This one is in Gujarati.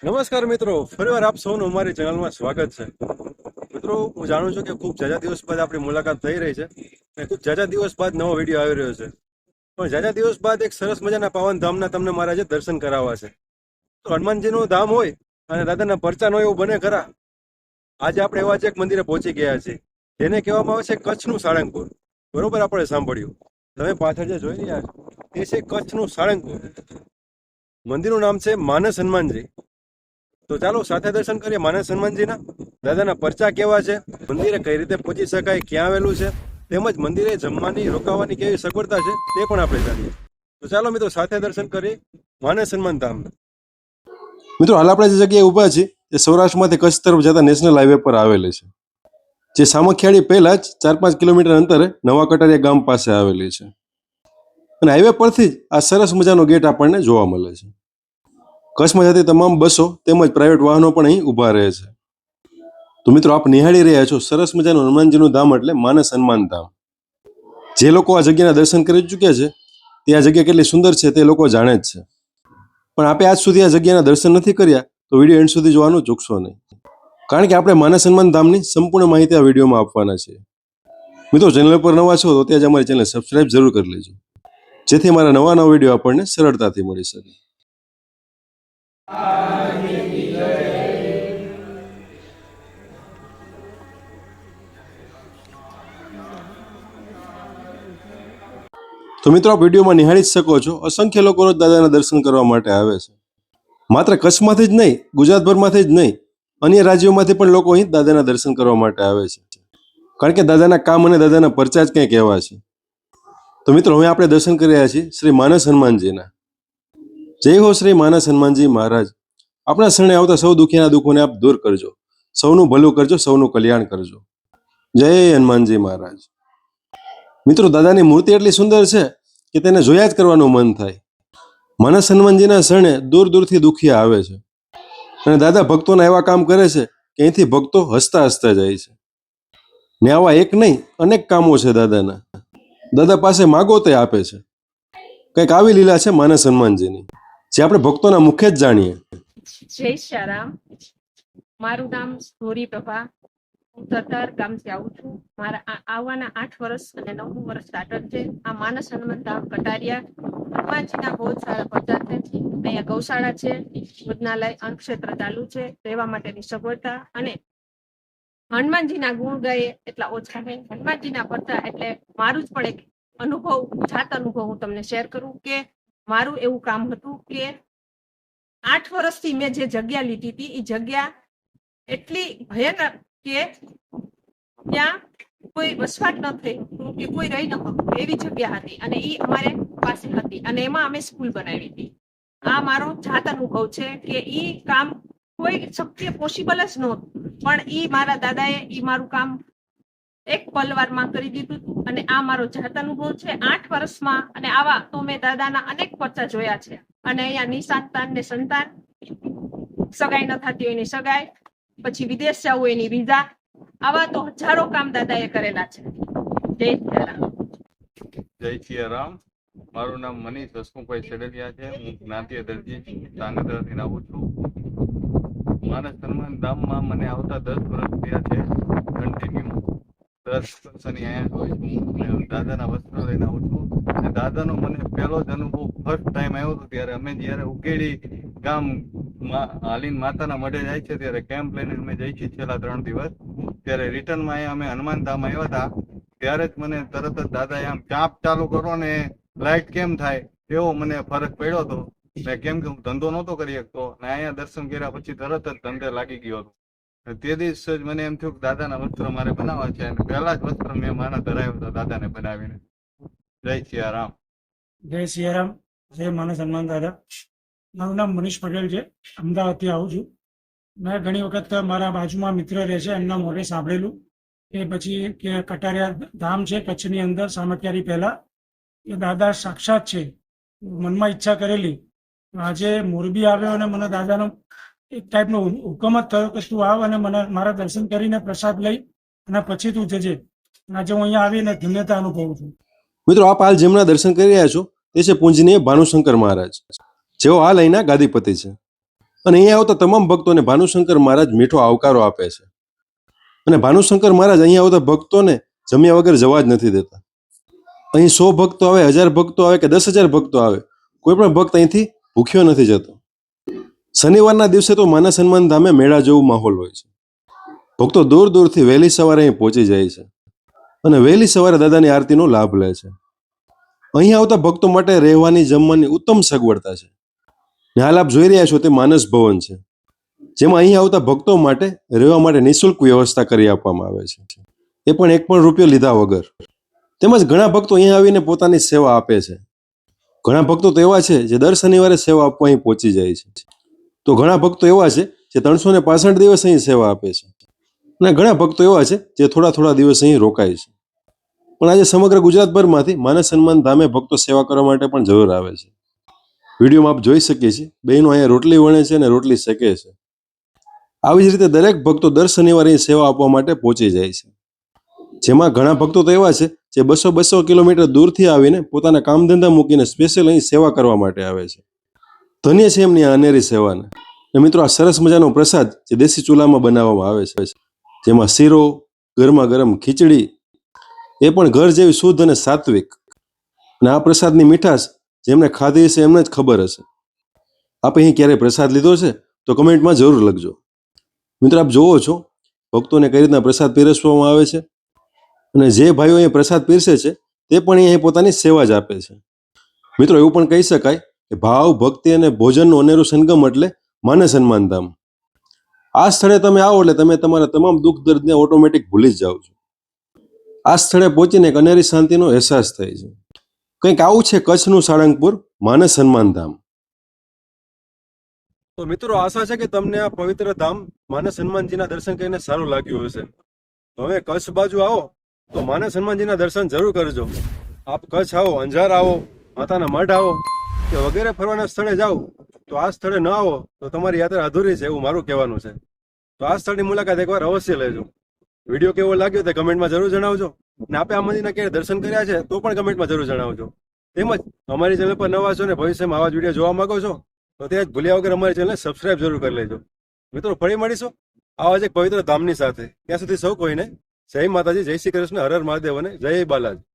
નમસ્કાર મિત્રો, ફરીવાર આપ સૌનું અમારી ચેનલમાં સ્વાગત છે. મિત્રો, હું જાણું છું કે ખૂબ જાજા દિવસ બાદ આપણી મુલાકાત થઈ રહી છે અને ખૂબ જાજા દિવસ બાદ નવો વિડીયો આવી રહ્યો છે. પણ જાજા દિવસ બાદ એક સરસ મજાના પાવન ધામના તમને મારા આજે દર્શન કરાવવા છે. તો હનુમાનજીનું ધામ હોય અને દાદાના પરચા ન હોય એવું બને ખરા. આજે આપણે એવા જ એક મંદિરે પહોંચી ગયા છીએ જેને કહેવામાં આવે છે કચ્છનું સાળંગપુર. બરોબર, આપણે સાંભળ્યું. તમે પાછળ જે જોઈ રહ્યા છો તે છે કચ્છનું સાળંગપુર. મંદિરનું નામ છે માનસ હનુમાનજી. તો ચાલો સાથે દર્શન કરીએ માનસ હનુમાનજીના. દાદાના પરચા કેવા છે, મંદિરે કઈ રીતે પહોંચી શકાય, ક્યાં આવેલું છે, તેમજ મંદિરે જમવાની રોકાવાની કેવી સગવડતા છે તે પણ આપણે જાણીએ. તો ચાલો મિત્રો, સાથે દર્શન કરીએ માનસ હનુમાન ધામ. મિત્રો, હાલ આપણે જે જગ્યાએ ઊભા છીએ એ સૌરાષ્ટ્રમાંથી કચ્છ તરફ જતા નેશનલ હાઈવે પર આવેલી છે, જે સામખિયાળી પહેલા જ 4-5 કિલોમીટર અંતરે નવા કટારિયા ગામ પાસે આવેલી છે. અને હાઈવે પરથી જ આ સરસ મજાનો ગેટ આપણને જોવા મળે છે. કચ્છમાં જતી તમામ બસો તેમજ પ્રાઇવેટ વાહનો પણ અહીં ઊભા રહે છે. તો મિત્રો, આપ નિહાળી રહ્યા છો સરસ મજાનું હનુમાનજીનું ધામ એટલે માનસ હનુમાન ધામ. જે લોકો આ જગ્યાના દર્શન કરી ચૂક્યા છે તે આ જગ્યા કેટલી સુંદર છે તે લોકો જાણે જ છે. પણ આપણે આજ સુધી આ જગ્યાના દર્શન નથી કર્યા તો વિડીયો એન્ડ સુધી જોવાનું ચૂકશો નહીં, કારણ કે આપણે માનસ હનુમાન ધામની સંપૂર્ણ માહિતી આ વિડીયોમાં આપવાના છે. મિત્રો, ચેનલ પર નવા છો તો ત્યાં જ અમારી ચેનલ સબસ્ક્રાઇબ જરૂર કરી લેજો, જેથી અમારા નવા વિડીયો આપણને સરળતાથી મળી શકે. તો મિત્રો, આપ વિડીયોમાં નિહાળી જ શકો છો, અસંખ્ય લોકો રોજ દાદાના દર્શન કરવા માટે આવે છે. માત્ર કચ્છમાંથી જ નહીં, ગુજરાતભરમાંથી જ નહીં, અન્ય રાજ્યોમાંથી પણ લોકો અહીં દાદાના દર્શન કરવા માટે આવે છે, કારણ કે દાદાના કામ અને દાદાના પરચા જ કંઈક એવા છે. તો મિત્રો, હવે આપણે દર્શન કરી રહ્યા છીએ શ્રી માનસ હનુમાનજીના. જય હો શ્રી માનસ હનુમાનજી મહારાજ. આપણા શરણે આવતા સૌ દુખિયાના દુઃખોને આપ દૂર કરજો, સૌનું ભલું કરજો, સૌનું કલ્યાણ કરજો. જય હનુમાનજી મહારાજ. મિત્રો, દાદાની મૂર્તિ એટલી સુંદર છે કે તેને જોયા જ કરવાનું મન થાય. માનસ હનુમાનજીના શરણે દૂર દૂરથી દુખિયા આવે છે અને દાદા ભક્તોના એવા કામ કરે છે કે અહીંથી ભક્તો હસતા હસતા જાય છે. ને આવા એક નહીં, અનેક કામો છે દાદાના. દાદા પાસે માગો તે આપે છે. કંઈક આવી લીલા છે માનસ હનુમાનજીની, જે આપણે ભક્તોના મુખે જ જાણીએ. જય શ્યારામ. મારું નામ ધોરી પ્રભા. હું તરતાર ગામથી આવું છું. મારા આવવાના 8 વર્ષ અને 9મું વર્ષ સ્ટાર્ટર છે. આ માનસ હનુમાન ધામ કટારિયા. હનુમાનજીના બહુ સારા પ્રચાર છે. અહીંયા ગૌશાળા છે, ભોજનાલય, અન્નક્ષેત્ર ચાલુ છે, રહેવા માટેની સગવડતા અને હનુમાનજીના ગુણ ગાય એટલા ઓછા છે. હનુમાનજીના પ્રચાર એટલે મારું જ પણ એક અનુભવ, જાત અનુભવ હું તમને શેર કરું કે મારું એવું કામ હતું કે 8 વર્ષથી મેં જે જગ્યા લીધી હતી એ જગ્યા એટલી ભયાનક કે ત્યાં કોઈ વસવાટ ન થઈ કે કોઈ રહી ન શકતું એવી જગ્યા હતી અને એ અમારે પાસે હતી અને એમાં અમે સ્કૂલ બનાવી હતી. આ મારો જાત અનુભવ છે કે એ કામ કોઈ શક્ય પોસિબલ જ નહોતું, પણ એ મારા દાદાએ એ મારું કામ એક પલવારમાં કરી દીધું હતું અને આ મારો જાત અનુભવ છે 8 વર્ષમાં. અને આવા તો મેં દાદાના અનેક પરચા જોયા છે. અને અહીંયા નિસંતાન ને સંતાન, સગાઈ ન થતી હોય એની સગાઈ, પછી વિદેશ જવું હોય એની વિઝા, આવા તો હજારો કામ દાદાએ કરેલા છે. જય સિયારામ. જય સિયારામ. મારું નામ મનીષ હસમુખભાઈ સેડલિયા છે. હું જ્ઞાતિય દરજી ધાંગધ્રાથી આવું છું. માનસ હનુમાન ધામમાં મને આવતા 10 વર્ષ થયા છે. કન્ટિન્યુ 10 શનિ અહીંયા હોય છું અને દાદાના વસ્ત્રો લઈને આવું છું. અને દાદાનો મને પહેલો જ અનુભવ ફર્સ્ટ ટાઈમ આવ્યો હતો ત્યારે અમે જ્યારે ઉકેડી ગામ હાલીન માતાના મઢે જાય છે ત્યારે કેમ્પ લઈને અમે જઈએ છીએ છેલ્લા 3 દિવસ. ત્યારે રિટર્નમાં અહીંયા અમે હનુમાન ધામ આવ્યા હતા ત્યારે જ મને તરત જ દાદાએ આમ ચાપ ચાલુ કરો ને લાઇટ કેમ થાય એવો મને ફરક પડ્યો હતો. કેમ કે હું ધંધો નહોતો કરી શકતો ને અહીંયા દર્શન કર્યા પછી તરત જ ધંધે લાગી ગયો હતો. તે દિવસે જ મને એમ થયું કે દાદાના વસ્ત્ર મારે બનાવવા છે અને પહેલા જ વસ્ત્ર મેં માના ધરાવ્યો હતો દાદાને બનાવીને. જય સિયારામ. જય સિયારામ. જય માનસ હનુમાન દાદા. મારું નામ મનીષ પટેલ છે. અમદાવાદથી આવું છું. મેં ઘણી વખત મારા બાજુમાં મિત્ર રહે છે એમના મોઢે સાંભળેલું કે પછી કે કટારિયા ધામ છે કચ્છની અંદર સામખિયાળી પહેલા, એ દાદા સાક્ષાત છે. મનમાં ઈચ્છા કરેલી. આજે મોરબી આવ્યો અને મને દાદાનો એક ટાઈપનો હુકમ જ થયો કે તું આવ અને મને મારા દર્શન કરીને પ્રસાદ લઈ અને પછી તું જજે. આજે હું અહીંયા આવીને ધન્યતા અનુભવું છું. મિત્રો, આપ હાલ જેમના દર્શન કરી રહ્યા છો તે છે પૂજનીય ભાનુશંકર મહારાજ, જેઓ હાલ અહીંના ગાદીપતિ છે. અને અહીંયા આવતા તમામ ભક્તોને ભાનુશંકર મહારાજ મીઠો આવકારો આપે છે. અને ભાનુશંકર મહારાજ અહીંયા આવતા ભક્તોને જમ્યા વગર જવા જ નથી દેતા. અહીં 100 ભક્તો આવે, 1000 ભક્તો આવે કે 10,000 ભક્તો આવે, કોઈ પણ ભક્ત અહીંથી ભૂખ્યો નથી જતો. શનિવારના દિવસે તો માનસ હનુમાન ધામે મેળા જેવું માહોલ હોય છે. ભક્તો દૂર દૂરથી વહેલી સવારે અહીં પહોંચી જાય છે અને વહેલી સવારે દાદાની આરતીનો લાભ લે છે. અહીં આવતા ભક્તો માટે રહેવાની જમવાની ઉત્તમ સગવડતા છે. ને હાલ આપ જોઈ રહ્યા છો તે માનસ ભવન છે, જેમાં અહીં આવતા ભક્તો માટે રહેવા માટે નિઃશુલ્ક વ્યવસ્થા કરી આપવામાં આવે છે, એ પણ એક પણ રૂપિયો લીધા વગર. તેમજ ઘણા ભક્તો અહીંયા આવીને પોતાની સેવા આપે છે. ઘણા ભક્તો તો એવા છે જે દર શનિવારે સેવા આપવા અહીં પહોંચી જાય છે. તો ઘણા ભક્તો એવા છે જે 365 દિવસ અહીં સેવા આપે છે. અને ઘણા ભક્તો એવા છે જે થોડા થોડા દિવસ અહીં રોકાય છે. પણ આજે સમગ્ર ગુજરાતભરમાંથી માનસ હનુમાન ધામે ભક્તો સેવા કરવા માટે પણ જરૂર આવે છે. વિડીયોમાં આપ જોઈ શકીએ છીએ બહેનો અહીંયા રોટલી વણે છે અને રોટલી શેકે છે. આવી જ રીતે દરેક ભક્તો દર શનિવારે અહીં સેવા આપવા માટે પહોંચી જાય છે. જેમાં ઘણા ભક્તો તો એવા છે જે 200 કિલોમીટર દૂરથી આવીને પોતાના કામ ધંધા મૂકીને સ્પેશિયલ અહીં સેવા કરવા માટે આવે છે. ધન્ય છે એમની આ અનેરી સેવાને. અને મિત્રો, આ સરસ મજાનો પ્રસાદ જે દેશી ચૂલામાં બનાવવામાં આવે છે, જેમાં શીરો, ગરમા ગરમ ખીચડી, એ પણ ઘર જેવી શુદ્ધ અને સાત્વિક. અને આ પ્રસાદની મીઠાશ જેમને ખાધી હશે એમને જ ખબર હશે. આપે અહીં ક્યારેય પ્રસાદ લીધો છે તો કમેન્ટમાં જરૂર લખજો. મિત્રો, આપ જોવો છો ભક્તોને કઈ રીતના પ્રસાદ પીરસવામાં આવે છે. અને જે ભાઈઓ અહીં પ્રસાદ પીરસે છે તે પણ અહીં પોતાની સેવા જ આપે છે. મિત્રો, એવું પણ કહી શકાય કે ભાવ, ભક્તિ અને ભોજનનું અનેરું સંગમ એટલે માનસ હનુમાન ધામ. આ સ્થળે તમે આવો એટલે તમે તમારા તમામ દુઃખ દર્દને ઓટોમેટિક ભૂલી જ જાઓ છો. આ સ્થળે પહોંચીને એક અનેરી શાંતિનો અહેસાસ થાય છે. કંઈક આવું છે કચ્છનું સાળંગપુર માનસ હનુમાન ધામ. તો મિત્રો, આશા છે કે તમને આ પવિત્ર ધામ માનસ હનુમાનજીના દર્શન કરીને સારું લાગ્યું હશે. હવે કચ્છ બાજુ આવો તો માનસ હનુમાનજીના દર્શન જરૂર કરજો. આપ કચ્છ આવો, અંજાર આવો, માતાના મઢ આવો કે વગેરે ફરવાના સ્થળે જાઓ તો આ સ્થળે ન આવો તો તમારી યાત્રા અધૂરી છે એવું મારું કહેવાનું છે. તો આ સ્થળની મુલાકાત એકવાર અવશ્ય લેજો. વિડીયો કેવો લાગ્યો તે કમેન્ટમાં જરૂર જણાવજો. અને આપે આ મંદિરના ક્યારે દર્શન કર્યા છે તો પણ કમેન્ટમાં જરૂર જણાવજો. તેમજ અમારી ચેનલ પર નવા છો ને ભવિષ્યમાં આવા જ વિડીયો જોવા માંગો છો તો તે ભૂલ્યા વગર અમારી ચેનલને સબસ્ક્રાઇબ જરૂર કરી લેજો. મિત્રો, ફરી મળીશું આવા જ એક પવિત્ર ધામની સાથે. ત્યાં સુધી સૌ કોઈને જય માતાજી, જય શ્રી કૃષ્ણ, હર હર મહાદેવ અને જય બાલાજી.